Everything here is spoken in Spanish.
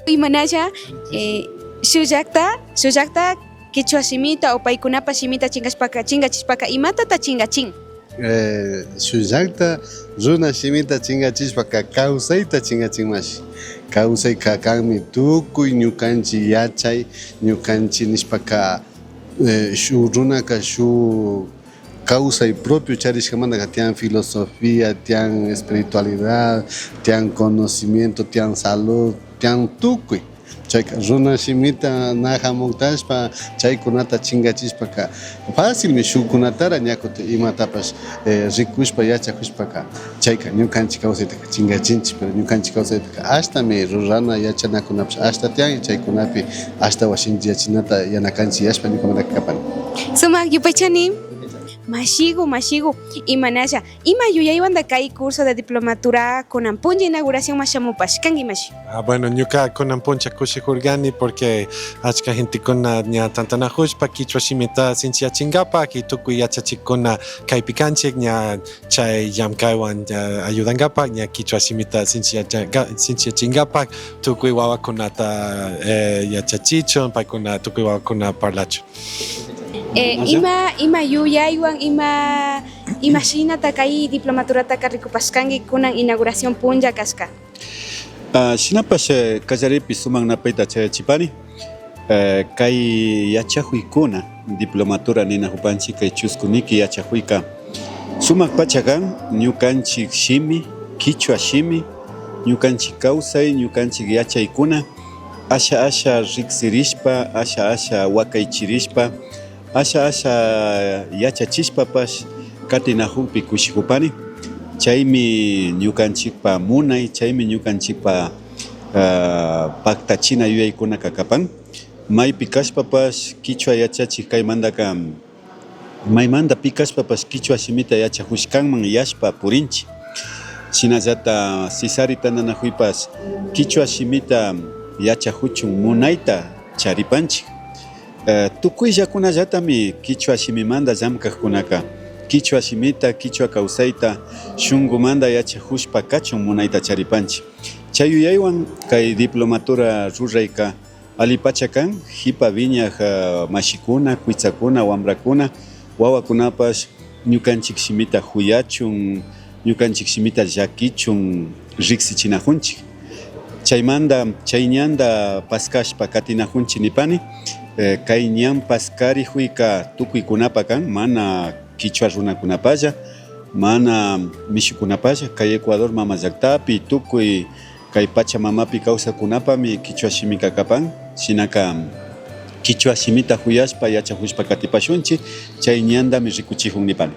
Imanalla suyakta kichwa simita o paykunapa simita chingachishpaka imatata chingachin. Suyakta runa simita chingachishpaka kawsayta chingachinmashi. Kawsay kakanmi tukuy ñukanchik yachay ñukanchik nishpaka shuk runaka shuk kawsay propio charishkamanta tiyan filosofía, tiyan espiritualidad, tiyan conocimiento, tiyan salud, tiyan tukuy. Chayka runa simita na hamuntashpa chaykunata chingachishpaka fácilmi shukkunatara ñakuti imatapash rikushpa yachakushpaka chayka ñukanchik kawsayta chingachinchik pero ñukanchik kawsayta ashtami rurana yachanakunapish ashta tiyan y chaykunapi ashta washinchik yachinata yanakanchik yashpa ñukamanta kapani. Sumak yupaychani. Mashigu, imanalla, ima yuyaywanda kay curso de diplomatura con puncha inauguración mashamupash, kangi mashi. Bueno, ñuka kunan puncha kushikurgani porque achka gente kuna ña tantanahushpa kichwa shimita sinchia chingapa y tukuy yachachikuna kaypi kanchik ña chay llamkaywan ayudangapa ña kichwa shimita sinchia chingapa tukuy wawakunata yachachichon paykuna tukuy wawakuna parlachon. Ima yuyaywan ima shinata kay diplomaturata rikupashkanki kunan inauguración punlla kashka. Shinapash kallaripi suman napayta chayachipani kay yachahuykuna diplomatura nina hupanchik kay chuskuniki yachahuyka sumak pachakan ñukanchik shimi kichwa shimi ñukanchik kawsay ñukanchik yachaykuna asha riksirishpa asha wakaychirishpa asha yachachishpapash katinahunpi kushikupani chaymi ñukanchikpa munay chaymi ñukanchikpa paktachina yuyaykuna kakapan maypi kashpapash kichwa yachachik kaymantaka maymanta pikashpapash kichwa shimita yachahushkanman yashpa purinchik shinallata Cesarita nanahuypash kichwa shimita yachahuchun munayta charipanchik tukuyllakunallatami kichwa shimimanta llamkaqkunaka kichwa shimita kichwa kawsayta shunqumanta yachahushpa kachun munayta charipanchik chay yuyaywan kay diplomatura rurayka alipacha kan hipa viñaq mashikuna quitsakuna wambrakuna wawakunapash ñukanchik shimita huyachun ñukanchik shimita llakichun riksichinajunchik chaymanta chay ñanta paskashpa katinajunchik nipani kay ñan paskarihuyka tukuykunapa kan mana kichwa runakunapalla mana mishukunapalla kay Ecuador mama llaqtapi tukuy kay Pachamamapi kawsakunapami kichwa shimika kapan shinaka kichwa shimita huyashpa yachahushpa katipashunchik chay ñantami rikuchijun nipani.